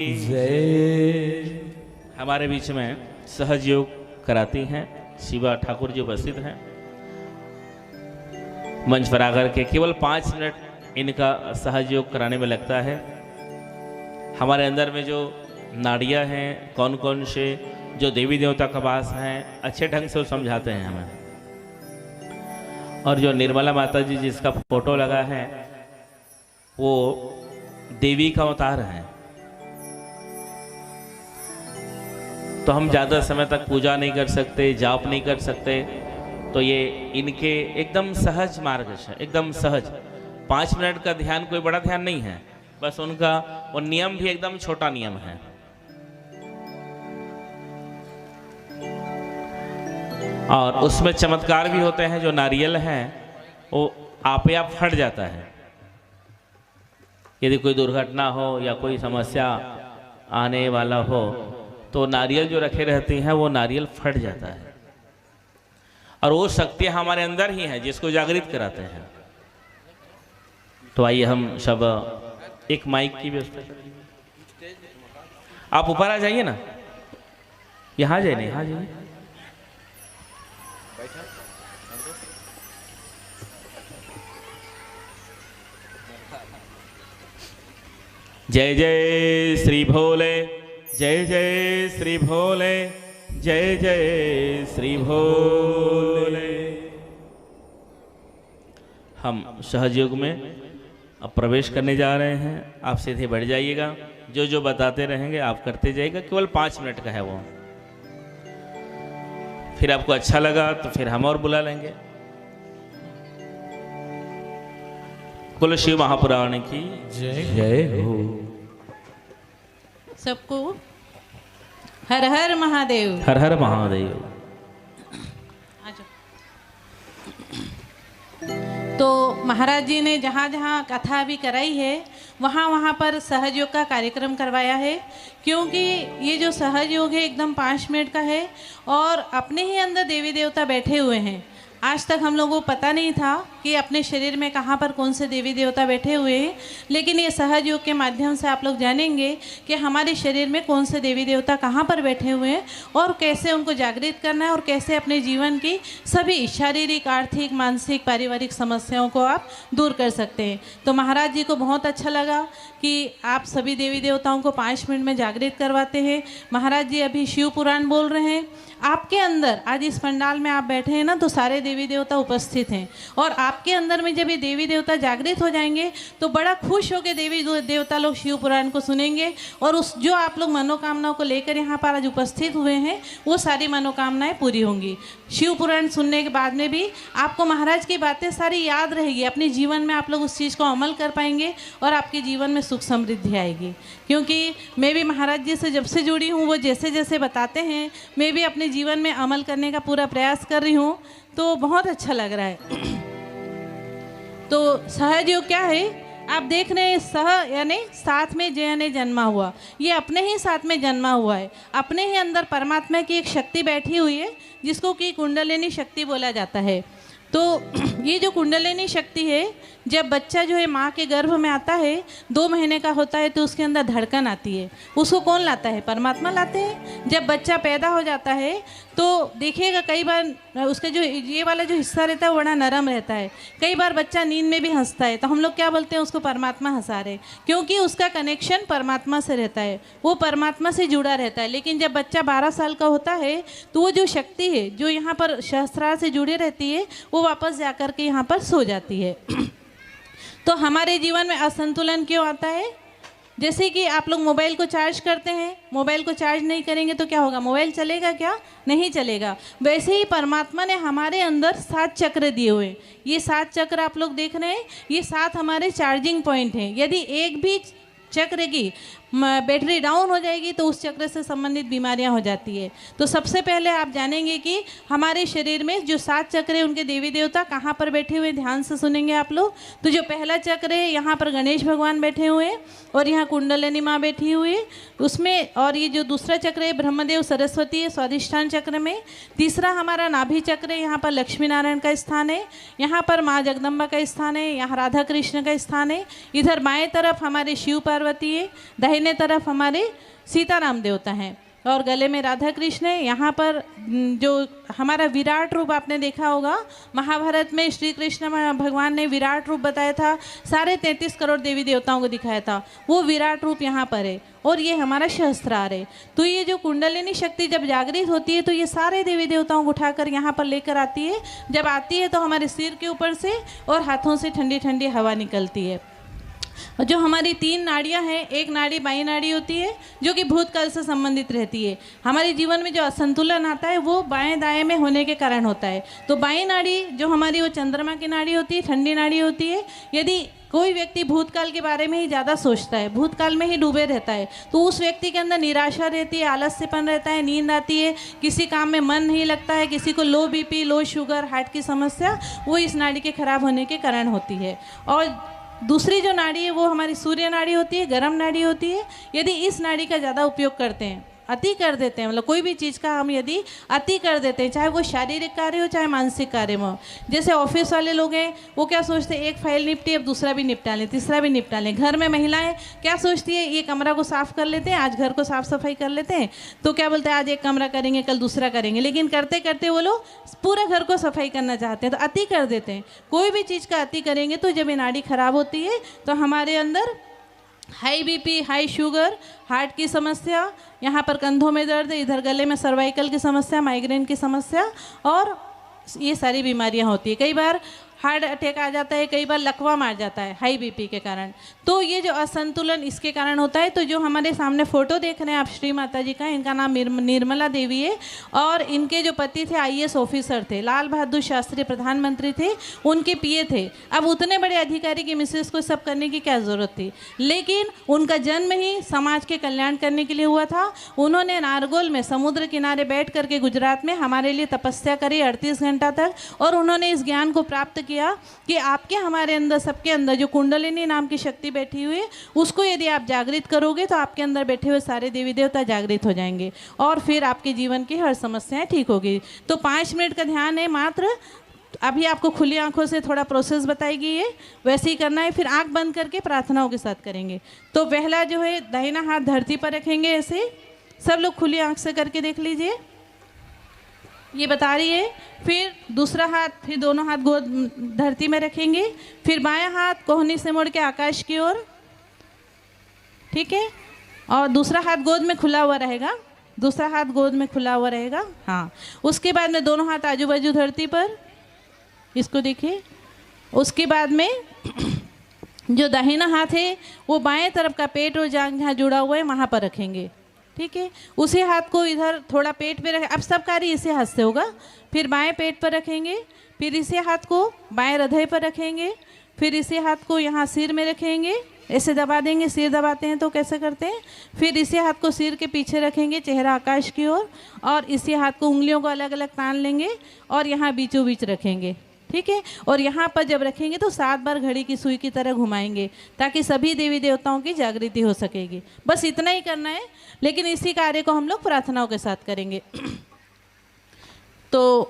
जय। हमारे बीच में सहज योग कराती हैं शिवा ठाकुर जी उपस्थित हैं। मंच पर आकर के केवल 5 मिनट इनका सहज योग कराने में लगता है। हमारे अंदर में जो नाड़ियाँ हैं, कौन कौन से जो देवी देवता का वास हैं, अच्छे ढंग से वो समझाते हैं हमें। और जो निर्मला माता जी जिसका फोटो लगा है वो देवी का अवतार है। तो हम ज़्यादा समय तक पूजा नहीं कर सकते, जाप नहीं कर सकते, तो ये इनके एकदम सहज मार्ग है, एकदम सहज। 5 मिनट का ध्यान कोई बड़ा ध्यान नहीं है, बस उनका वो नियम भी एकदम छोटा नियम है। और उसमें चमत्कार भी होते हैं। जो नारियल है वो आप आप फट जाता है। यदि कोई दुर्घटना हो या कोई समस्या आने वाला हो तो नारियल जो रखे रहती हैं वो नारियल फट जाता है। और वो शक्ति हमारे अंदर ही है जिसको जागृत कराते हैं। तो आइए हम सब एक माइक की व्यवस्था, आप ऊपर आ जाइए ना, यहाँ जाइए, यहाँ जाइए। जय जय श्री भोले, जय जय श्री भोले, जय जय श्री भोले। हम सहयोग में अब प्रवेश करने जा रहे हैं। आप सीधे बढ़ जाइएगा, जो जो बताते रहेंगे आप करते जाइएगा। केवल 5 मिनट का है वो। फिर आपको अच्छा लगा तो फिर हम और बुला लेंगे। बोलो शिव महापुराण की जय जय हो। सबको हर हर महादेव, हर हर महादेव। तो महाराज जी ने जहाँ जहाँ कथा भी कराई है वहाँ वहाँ पर सहयोग का कार्यक्रम करवाया है। क्योंकि ये जो सहयोग है एकदम 5 मिनट का है और अपने ही अंदर देवी देवता बैठे हुए हैं। आज तक हम लोगों को पता नहीं था कि अपने शरीर में कहाँ पर कौन से देवी देवता बैठे हुए हैं, लेकिन ये सहज योग के माध्यम से आप लोग जानेंगे कि हमारे शरीर में कौन से देवी देवता कहाँ पर बैठे हुए हैं और कैसे उनको जागृत करना है और कैसे अपने जीवन की सभी शारीरिक, आर्थिक, मानसिक, पारिवारिक समस्याओं को आप दूर कर सकते हैं। तो महाराज जी को बहुत अच्छा लगा कि आप सभी देवी देवताओं को 5 मिनट में जागृत करवाते हैं। महाराज जी अभी शिव पुराण बोल रहे हैं। आपके अंदर आज इस पंडाल में आप बैठे हैं ना, तो सारे देवी देवता उपस्थित हैं और आपके अंदर में जब ये देवी देवता जागृत हो जाएंगे तो बड़ा खुश होकर देवी देवता लोग शिव पुराण को सुनेंगे और उस जो आप लोग मनोकामनाओं को लेकर यहाँ पर आज उपस्थित हुए हैं वो सारी मनोकामनाएं पूरी होंगी। शिव पुराण सुनने के बाद में भी आपको महाराज की बातें सारी याद रहेगी। अपने जीवन में आप लोग उस चीज़ को अमल कर पाएंगे और आपके जीवन में सुख समृद्धि आएगी। क्योंकि मैं भी महाराज जी से जब से जुड़ी हूँ वो जैसे जैसे बताते हैं मैं भी अपने जीवन में अमल करने का पूरा प्रयास कर रही हूँ, तो बहुत अच्छा लग रहा है। तो सहज योग क्या है आप देख रहे हैं, सह यानी साथ में, जय यानी जन्मा हुआ। ये अपने ही साथ में जन्मा हुआ है। अपने ही अंदर परमात्मा की एक शक्ति बैठी हुई है जिसको कि कुंडलिनी शक्ति बोला जाता है। तो ये जो कुंडलिनी शक्ति है, जब बच्चा जो है माँ के गर्भ में आता है 2 महीने का होता है तो उसके अंदर धड़कन आती है। उसको कौन लाता है? परमात्मा लाते हैं। जब बच्चा पैदा हो जाता है तो देखिएगा कई बार उसका जो ये वाला जो हिस्सा रहता है वो बड़ा नरम रहता है। कई बार बच्चा नींद में भी हंसता है तो हम लोग क्या बोलते हैं? उसको परमात्मा हंसा रहे, क्योंकि उसका कनेक्शन परमात्मा से रहता है, वो परमात्मा से जुड़ा रहता है। लेकिन जब बच्चा 12 साल का होता है तो वो जो शक्ति है जो यहाँ पर सहस्त्रार से जुड़ी रहती है वो वापस जा कर के यहाँ पर सो जाती है। तो हमारे जीवन में असंतुलन क्यों आता है? जैसे कि आप लोग मोबाइल को चार्ज करते हैं, मोबाइल को चार्ज नहीं करेंगे तो क्या होगा? मोबाइल चलेगा क्या? नहीं चलेगा। वैसे ही परमात्मा ने हमारे अंदर 7 चक्र दिए हुए हैं। ये 7 चक्र आप लोग देख रहे हैं, ये 7 हमारे चार्जिंग पॉइंट हैं। यदि एक भी चक्र की बैटरी डाउन हो जाएगी तो उस चक्र से संबंधित बीमारियां हो जाती है। तो सबसे पहले आप जानेंगे कि हमारे शरीर में जो 7 चक्र है उनके देवी देवता कहाँ पर बैठे हुए, ध्यान से सुनेंगे आप लोग। तो जो पहला चक्र है यहाँ पर गणेश भगवान बैठे हुए हैं और यहाँ कुंडलिनी माँ बैठी हुई है उसमें। और ये जो दूसरा चक्र है ब्रह्मदेव सरस्वती है स्वाधिष्ठान चक्र में। तीसरा हमारा नाभि चक्र है, यहाँ पर लक्ष्मी नारायण का स्थान है, यहाँ पर माँ जगदम्बा का स्थान है, यहाँ राधा कृष्ण का स्थान है। इधर बाएं तरफ हमारे शिव पार्वती है, दाहिने दाहिने तरफ हमारे सीताराम देवता हैं और गले में राधा कृष्ण है। यहाँ पर जो हमारा विराट रूप आपने देखा होगा, महाभारत में श्री कृष्ण भगवान ने विराट रूप बताया था, सारे 33 करोड़ देवी देवताओं को दिखाया था, वो विराट रूप यहाँ पर है और ये हमारा सहस्त्रार है। तो ये जो कुंडलिनी शक्ति जब जागृत होती है तो ये सारे देवी देवताओं को उठाकर यहाँ पर लेकर आती है। जब आती है तो हमारे सिर के ऊपर से और हाथों से ठंडी ठंडी हवा निकलती है। जो हमारी 3 नाड़ियाँ हैं, एक नाड़ी बाई नाड़ी होती है जो कि भूतकाल से संबंधित रहती है। हमारे जीवन में जो असंतुलन आता है वो बाएं दाएं में होने के कारण होता है। तो बाई नाड़ी जो हमारी वो चंद्रमा की नाड़ी होती है, ठंडी नाड़ी होती है। यदि कोई व्यक्ति भूतकाल के बारे में ही ज़्यादा सोचता है, भूतकाल में ही डूबे रहता है, तो उस व्यक्ति के अंदर निराशा रहती है, आलस्यपन रहता है, नींद आती है, किसी काम में मन नहीं लगता है, किसी को लो बीपी, लो शुगर, हार्ट की समस्या, वो इस नाड़ी के खराब होने के कारण होती है। और दूसरी जो नाड़ी है वो हमारी सूर्य नाड़ी होती है, गर्म नाड़ी होती है। यदि इस नाड़ी का ज़्यादा उपयोग करते हैं, अति कर देते हैं, मतलब कोई भी चीज़ का हम यदि अति कर देते हैं, चाहे वो शारीरिक कार्य हो चाहे मानसिक कार्य हो, जैसे ऑफिस वाले लोग हैं वो क्या सोचते हैं, एक फाइल निपटी अब दूसरा भी निपटा लें, तीसरा भी निपटा लें। घर में महिलाएं क्या सोचती है, ये कमरा को साफ़ कर लेते हैं, आज घर को साफ़ सफाई कर लेते हैं, तो क्या बोलते हैं आज एक कमरा करेंगे कल दूसरा करेंगे, लेकिन करते करते वो लोग पूरे घर को सफाई करना चाहते हैं, तो अति कर देते हैं। कोई भी चीज़ का अति करेंगे तो जब ये नाड़ी खराब होती है तो हमारे अंदर high BP, high sugar, heart की समस्या, यहाँ पर कंधों में दर्द, इधर गले में सर्वाइकल की समस्या, माइग्रेन की समस्या और ये सारी बीमारियाँ होती है। कई बार हार्ट अटैक आ जाता है, कई बार लकवा मार जाता है हाई बीपी के कारण। तो ये जो असंतुलन इसके कारण होता है। तो जो हमारे सामने फ़ोटो देख रहे हैं आप श्री माता जी का, इनका नाम निर्मला देवी है और इनके जो पति थे IAS ऑफिसर थे, लाल बहादुर शास्त्री प्रधानमंत्री थे, उनके पिए थे। अब उतने बड़े अधिकारी की मिसेस को सब करने की क्या ज़रूरत थी, लेकिन उनका जन्म ही समाज के कल्याण करने के लिए हुआ था। उन्होंने नारगोल में समुद्र किनारे बैठ करके गुजरात में हमारे लिए तपस्या करी 38 घंटा तक और उन्होंने इस ज्ञान को प्राप्त किया कि आपके हमारे अंदर सबके अंदर जो कुंडलिनी नाम की शक्ति बैठी हुई है उसको यदि आप जागृत करोगे तो आपके अंदर बैठे हुए सारे देवी देवता जागृत हो जाएंगे और फिर आपके जीवन की हर समस्याएं ठीक होगी। तो 5 मिनट का ध्यान है मात्र। अभी आपको खुली आंखों से थोड़ा प्रोसेस बताई गई है, वैसे ही करना है। फिर आंख बंद करके प्रार्थनाओं के साथ करेंगे। तो पहला जो है दाहिना हाथ धरती पर रखेंगे, ऐसे सब लोग खुली आंख से करके देख लीजिए, ये बता रही है। फिर दूसरा हाथ, फिर दोनों हाथ गोद धरती में रखेंगे। फिर बायां हाथ कोहनी से मोड़ के आकाश की ओर, ठीक है, और दूसरा हाथ गोद में खुला हुआ रहेगा, दूसरा हाथ गोद में खुला हुआ रहेगा। हाँ, उसके बाद में दोनों हाथ आजू बाजू धरती पर, इसको देखिए। उसके बाद में जो दाहिना हाथ है वो बाएं तरफ का पेट और जांघ जहाँ जुड़ा हुआ है वहाँ पर रखेंगे, ठीक है। उसी हाथ को इधर थोड़ा पेट पे रखें। अब सब कार्य इसी हाथ से होगा। फिर बाएं पेट पर रखेंगे, फिर इसी हाथ को बाएं हृदय पर रखेंगे, फिर इसी हाथ को यहाँ सिर में रखेंगे, ऐसे दबा देंगे। सिर दबाते हैं तो कैसे करते हैं। फिर इसी हाथ को सिर के पीछे रखेंगे, चेहरा आकाश की ओर, और इसी हाथ को उंगलियों को अलग अलग तान लेंगे और यहाँ बीचों बीच रखेंगे, ठीक है। और यहाँ पर जब रखेंगे तो 7 बार घड़ी की सुई की तरह घुमाएंगे ताकि सभी देवी देवताओं की जागृति हो सकेगी। बस इतना ही करना है, लेकिन इसी कार्य को हम लोग प्रार्थनाओं के साथ करेंगे। तो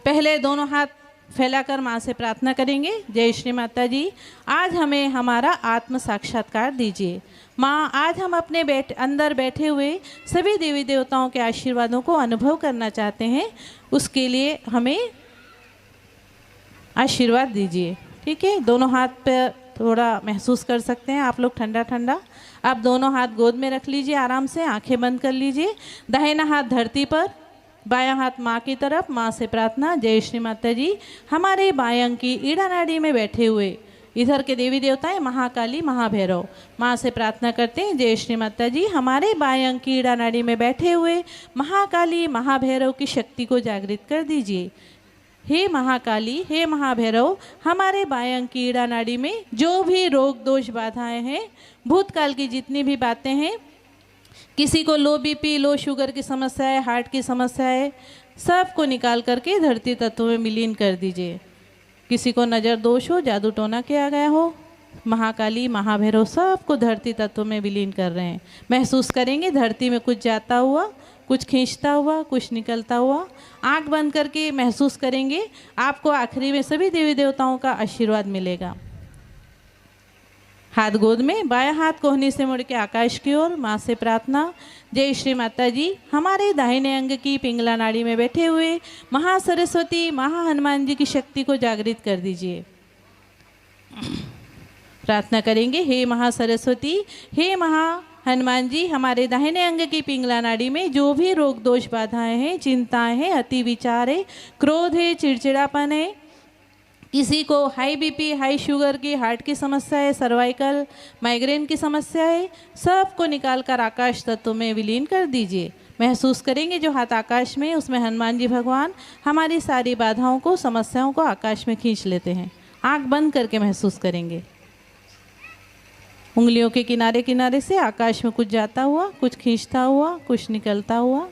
पहले दोनों हाथ फैलाकर माँ से प्रार्थना करेंगे। जय श्री माता जी, आज हमें हमारा आत्म साक्षात्कार दीजिए। माँ, आज हम अपने अंदर बैठे हुए सभी देवी देवताओं के आशीर्वादों को अनुभव करना चाहते हैं, उसके लिए हमें आशीर्वाद दीजिए, ठीक है। दोनों हाथ पे थोड़ा महसूस कर सकते हैं आप लोग ठंडा ठंडा। आप दोनों हाथ गोद में रख लीजिए, आराम से आंखें बंद कर लीजिए। दाहिना हाथ धरती पर, बायां हाथ माँ की तरफ। माँ से प्रार्थना। जय श्री माता जी, हमारे बायं की ईड़ा नाड़ी में बैठे हुए इधर के देवी देवता हैं महाकाली महाभैरव। माँ से प्रार्थना करते हैं। जय श्री माता जी, हमारे बायं की ईड़ा नाड़ी में बैठे हुए महाकाली महाभैरव की शक्ति को जागृत कर दीजिए। हे महाकाली, हे महाभैरव, हमारे बायं की ईड़ा नाड़ी में जो भी रोग दोष बाधाएं हैं, भूतकाल की जितनी भी बातें हैं, किसी को लो बीपी, लो शुगर की समस्या है, हार्ट की समस्या है, सबको निकाल करके धरती तत्व में विलीन कर दीजिए। किसी को नज़र दोष हो, जादू टोना किया गया हो, महाकाली महाभैरव सबको धरती तत्व में विलीन कर रहे हैं। महसूस करेंगे धरती में कुछ जाता हुआ, कुछ खींचता हुआ, कुछ निकलता हुआ। आंख बंद करके महसूस करेंगे, आपको आखिरी में सभी देवी देवताओं का आशीर्वाद मिलेगा। हाथ गोद में, बायां हाथ कोहनी से मुड़ के आकाश की ओर। माँ से प्रार्थना। जय श्री माता जी, हमारे दाहिने अंग की पिंगला नाड़ी में बैठे हुए महासरस्वती महाहनुमान जी की शक्ति को जागृत कर दीजिए। प्रार्थना करेंगे, हे महासरस्वती, हे हनुमान जी, हमारे दाहिने अंग की पिंगला नाड़ी में जो भी रोग दोष बाधाएं हैं, चिंताएं हैं, अति विचार है, क्रोध है, चिड़चिड़ापन है, किसी को हाई बीपी, हाई शुगर की, हार्ट की समस्या है, सर्वाइकल, माइग्रेन की समस्या है, सबको निकालकर आकाश तत्व में विलीन कर दीजिए। महसूस करेंगे जो हाथ आकाश में, उसमें हनुमान जी भगवान हमारी सारी बाधाओं को, समस्याओं को आकाश में खींच लेते हैं। आंख बंद करके महसूस करेंगे। उंगलियों के किनारे किनारे से आकाश में कुछ जाता हुआ, कुछ खींचता हुआ, कुछ निकलता हुआ।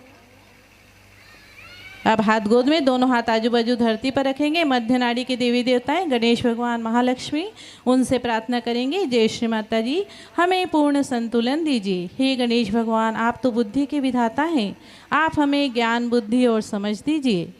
अब हाथ गोद में, दोनों हाथ आजू बाजू धरती पर रखेंगे। मध्य नाड़ी के देवी देवताएं गणेश भगवान, महालक्ष्मी, उनसे प्रार्थना करेंगे, जय श्री माता जी, हमें पूर्ण संतुलन दीजिए। हे गणेश भगवान, आप तो बुद्धि के विधाता हैं, आप हमें ज्ञान, बुद्धि और समझ दीजिए।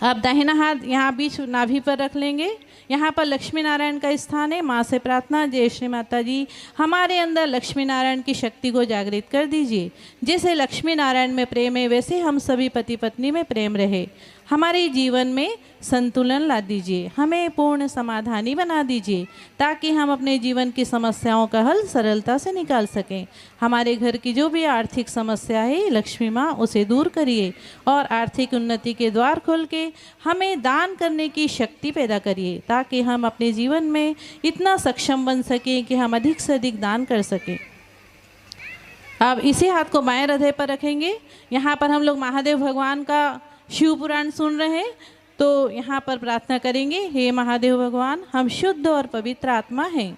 अब दाहिना हाथ यहाँ बीच नाभि पर रख लेंगे। यहाँ पर लक्ष्मी नारायण का स्थान है। माँ से प्रार्थना, जय श्री माता जी, हमारे अंदर लक्ष्मी नारायण की शक्ति को जागृत कर दीजिए। जैसे लक्ष्मी नारायण में प्रेम है, वैसे हम सभी पति पत्नी में प्रेम रहे। हमारे जीवन में संतुलन ला दीजिए, हमें पूर्ण समाधानी बना दीजिए, ताकि हम अपने जीवन की समस्याओं का हल सरलता से निकाल सकें। हमारे घर की जो भी आर्थिक समस्या है, लक्ष्मी माँ उसे दूर करिए और आर्थिक उन्नति के द्वार खोल के हमें दान करने की शक्ति पैदा करिए, ताकि हम अपने जीवन में इतना सक्षम बन सकें कि हम अधिक से अधिक दान कर सकें। अब इसी हाथ को बाएं हृदय पर रखेंगे। यहाँ पर हम लोग महादेव भगवान का शिव पुराण सुन रहे हैं, तो यहाँ पर प्रार्थना करेंगे, हे महादेव भगवान, हम शुद्ध और पवित्र आत्मा हैं।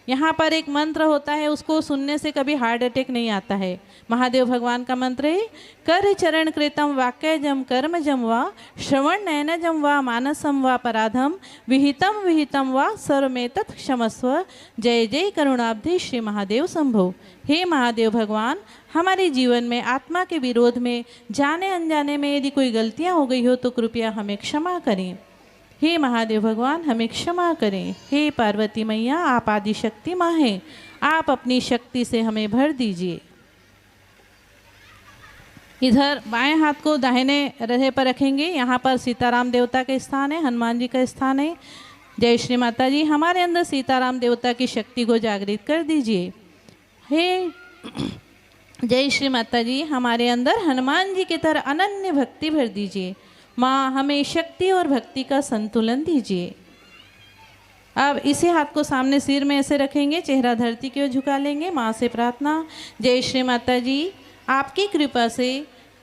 यहाँ पर एक मंत्र होता है, उसको सुनने से कभी हार्ट अटैक नहीं आता है। महादेव भगवान का मंत्र है, कर चरण कृतम वाक्यजम कर्मजम वा श्रवण नयनजम वा मानसम वा पराधम विहितम विहितम वा सर्वमेतत् क्षमस्व। जय जय करुणाब्धि श्री महादेव शंभो। हे महादेव भगवान, हमारे जीवन में आत्मा के विरोध में, जाने अनजाने में यदि कोई गलतियाँ हो गई हो तो कृपया हमें क्षमा करें। हे महादेव भगवान, हमें क्षमा करें। हे पार्वती मैया, आप आदि शक्ति माँ हैं, आप अपनी शक्ति से हमें भर दीजिए। इधर बाएं हाथ को दाहिने हृदय पर रखेंगे। यहाँ पर सीताराम देवता का स्थान है, हनुमान जी का स्थान है। जय श्री माता जी, हमारे अंदर सीताराम देवता की शक्ति को जागृत कर दीजिए। हे जय श्री माता जी, हमारे अंदर हनुमान जी की तरह अनन्य भक्ति भर दीजिए। माँ, हमें शक्ति और भक्ति का संतुलन दीजिए। अब इसी हाथ को सामने सिर में ऐसे रखेंगे, चेहरा धरती की ओर झुका लेंगे। माँ से प्रार्थना, जय श्री माता जी, आपकी कृपा से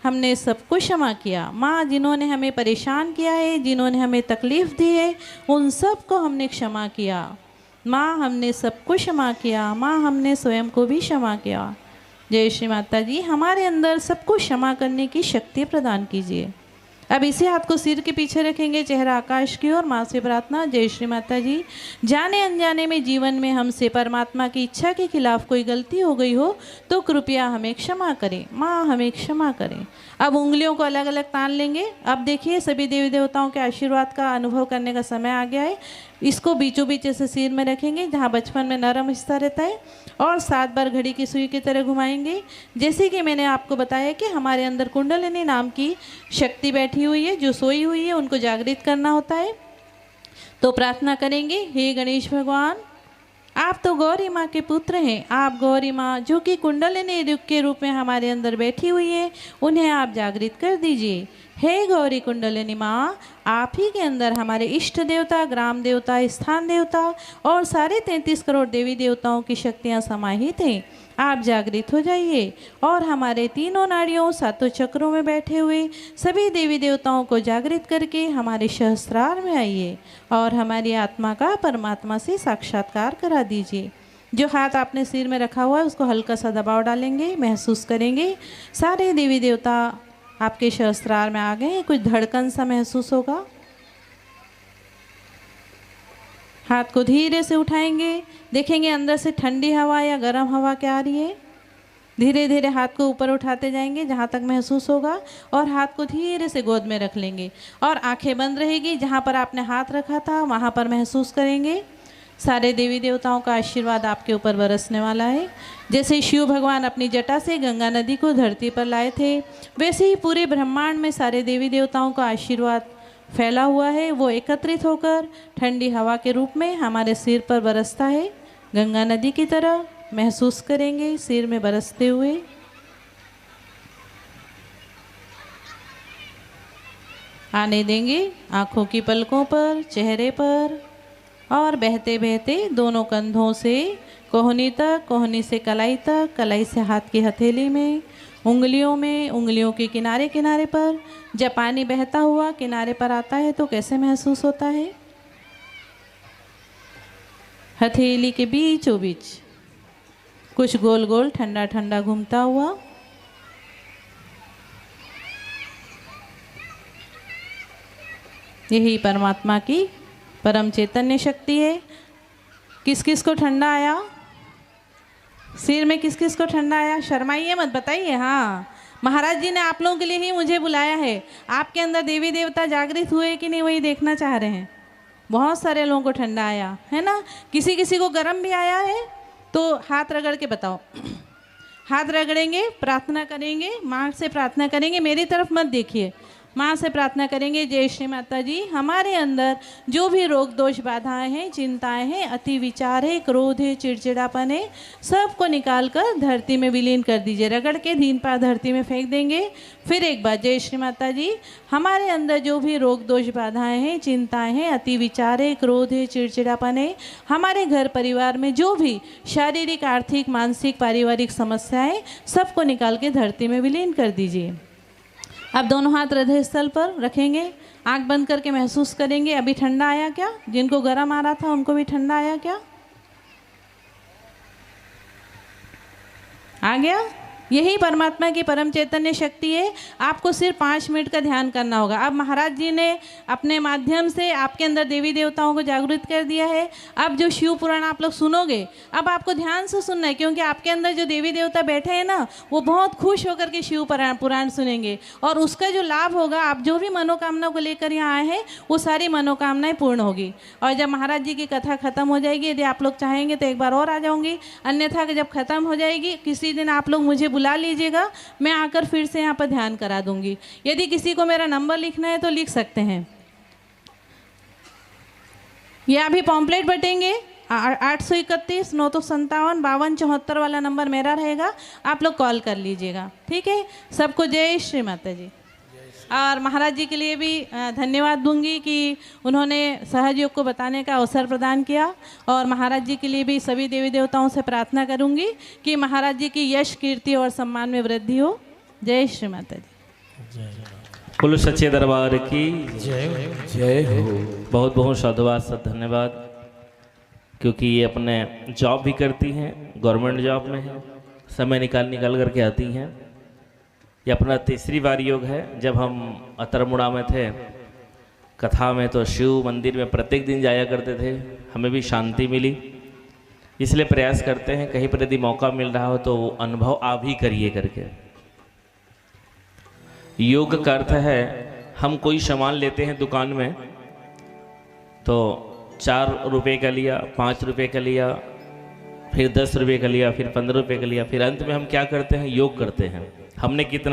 हमने सबको क्षमा किया। माँ, जिन्होंने हमें परेशान किया है, जिन्होंने हमें तकलीफ़ दी है, उन सब को हमने क्षमा किया। माँ, हमने सबको क्षमा किया। माँ, हमने स्वयं को भी क्षमा किया। जय श्री माता जी, हमारे अंदर सबको क्षमा करने की शक्ति प्रदान कीजिए। अब इसी हाथ को सिर के पीछे रखेंगे, चेहरा आकाश की ओर। माँ से प्रार्थना, जय श्री माता जी, जाने अनजाने में जीवन में हमसे परमात्मा की इच्छा के खिलाफ कोई गलती हो गई हो तो कृपया हमें क्षमा करें। माँ, हमें क्षमा करें। अब उंगलियों को अलग अलग तान लेंगे। अब देखिए, सभी देवी देवताओं के आशीर्वाद का अनुभव करने का समय आ गया है। इसको बीचों बीच ऐसे सिर में रखेंगे, जहाँ बचपन में नरम हिस्सा रहता है, और 7 बार घड़ी की सुई की तरह घुमाएंगे। जैसे कि मैंने आपको बताया कि हमारे अंदर कुंडलिनी नाम की शक्ति बैठी हुई है, जो सोई हुई है, उनको जागृत करना होता है। तो प्रार्थना करेंगे, हे गणेश भगवान, आप तो गौरी माँ के पुत्र हैं। आप गौरी माँ जो कि कुंडलिनी के रूप में हमारे अंदर बैठी हुई है, उन्हें आप जागृत कर दीजिए। हे गौरी कुंडलिनी माँ, आप ही के अंदर हमारे इष्ट देवता, ग्राम देवता, स्थान देवता और सारे 33 करोड़ देवी देवताओं की शक्तियाँ समाहित हैं। आप जागृत हो जाइए और हमारे तीनों नाड़ियों, 7 चक्रों में बैठे हुए सभी देवी देवताओं को जागृत करके हमारे सहस्त्रार में आइए और हमारी आत्मा का परमात्मा से साक्षात्कार करा दीजिए। जो हाथ आपने सिर में रखा हुआ है उसको हल्का सा दबाव डालेंगे, महसूस करेंगे सारे देवी देवता आपके सहस्त्रार में आ गए। कुछ धड़कन सा महसूस होगा। हाथ को धीरे से उठाएंगे, देखेंगे अंदर से ठंडी हवा या गर्म हवा क्या आ रही है। धीरे धीरे हाथ को ऊपर उठाते जाएंगे जहाँ तक महसूस होगा, और हाथ को धीरे से गोद में रख लेंगे और आंखें बंद रहेगी। जहाँ पर आपने हाथ रखा था वहाँ पर महसूस करेंगे सारे देवी देवताओं का आशीर्वाद आपके ऊपर बरसने वाला है। जैसे शिव भगवान अपनी जटा से गंगा नदी को धरती पर लाए थे, वैसे ही पूरे ब्रह्मांड में सारे देवी देवताओं का आशीर्वाद फैला हुआ है। वो एकत्रित होकर ठंडी हवा के रूप में हमारे सिर पर बरसता है, गंगा नदी की तरह महसूस करेंगे सिर में बरसते हुए। आने देंगे आँखों की पलकों पर, चेहरे पर, और बहते बहते दोनों कंधों से कोहनी तक, कोहनी से कलाई तक, कलाई से हाथ की हथेली में, उंगलियों में, उंगलियों के किनारे किनारे पर। जब पानी बहता हुआ किनारे पर आता है तो कैसे महसूस होता है? हथेली के बीचों बीच कुछ गोल गोल ठंडा ठंडा घूमता हुआ। यही परमात्मा की परम चैतन्य शक्ति है। किस किस को ठंडा आया? सिर में किस किस को ठंडा आया? शर्माइए मत, बताइए। हाँ, महाराज जी ने आप लोगों के लिए ही मुझे बुलाया है। आपके अंदर देवी देवता जागृत हुए कि नहीं, वही देखना चाह रहे हैं। बहुत सारे लोगों को ठंडा आया है ना। किसी किसी को गर्म भी आया है तो हाथ रगड़ के बताओ। हाथ रगड़ेंगे, प्रार्थना करेंगे, माँ से प्रार्थना करेंगे, मेरी तरफ मत देखिए, माँ से प्रार्थना करेंगे। जय श्री माता जी, हमारे अंदर जो भी रोग दोष बाधाएं हैं, चिंताएं हैं, अति विचार है, क्रोध है, चिड़चिड़ापन है, सबको निकाल कर धरती में विलीन कर दीजिए। रगड़ के दीन पार धरती में फेंक देंगे। फिर एक बार जय श्री माता जी, हमारे अंदर जो भी रोग दोष बाधाएं हैं, चिंताएं हैं, अति विचार है, क्रोध है, चिड़चिड़ापन है, हमारे घर परिवार में जो भी शारीरिक, आर्थिक, मानसिक, पारिवारिक समस्याएं, सबको निकाल के धरती में विलीन कर दीजिए। अब दोनों हाथ हृदय स्थल पर रखेंगे, आंख बंद करके महसूस करेंगे अभी ठंडा आया क्या? जिनको गर्म आ रहा था उनको भी ठंडा आया क्या? आ गया? यही परमात्मा की परम चैतन्य शक्ति है। आपको सिर्फ 5 मिनट का ध्यान करना होगा। अब महाराज जी ने अपने माध्यम से आपके अंदर देवी देवताओं को जागृत कर दिया है। अब जो शिव पुराण आप लोग सुनोगे, अब आपको ध्यान से सुनना है, क्योंकि आपके अंदर जो देवी देवता बैठे हैं ना, वो बहुत खुश होकर के शिव पुराण सुनेंगे, और उसका जो लाभ होगा, आप जो भी मनोकामना को लेकर यहाँ आए हैं, वो सारी मनोकामनाएं पूर्ण होगी। और जब महाराज जी की कथा खत्म हो जाएगी, यदि आप लोग चाहेंगे तो एक बार और आ जाऊँगी, अन्यथा जब खत्म हो जाएगी किसी दिन आप लोग मुझे बुला लीजिएगा, मैं आकर फिर से यहाँ पर ध्यान करा दूंगी। यदि किसी को मेरा नंबर लिखना है तो लिख सकते हैं। ये अभी पॉम्पलेट बटेंगे, 831 957 52 74 वाला नंबर मेरा रहेगा, आप लोग कॉल कर लीजिएगा। ठीक है, सबको जय श्री माता जी। और महाराज जी के लिए भी धन्यवाद दूंगी कि उन्होंने सहयोग को बताने का अवसर प्रदान किया, और महाराज जी के लिए भी सभी देवी देवताओं से प्रार्थना करूंगी कि महाराज जी की यश, कीर्ति और सम्मान में वृद्धि हो। जय श्री माता जी। बोलो सच्चे दरबार की जय हो। बहुत बहुत साधुवाद, धन्यवाद। क्योंकि ये अपने जॉब भी करती हैं, गवर्नमेंट जॉब में है, समय निकाल करके आती हैं। ये अपना तीसरी बार योग है। जब हम अतरमुड़ा में थे कथा में, तो शिव मंदिर में प्रत्येक दिन जाया करते थे, हमें भी शांति मिली। इसलिए प्रयास करते हैं कहीं पर यदि मौका मिल रहा हो तो वो अनुभव आप ही करिए करके। योग का अर्थ है, हम कोई सामान लेते हैं दुकान में, तो 4 रुपये का लिया, 5 रुपये का लिया, फिर 10 रुपये का लिया, फिर 15 रुपये का लिया, फिर अंत में हम क्या करते हैं? योग करते हैं। हमने कितना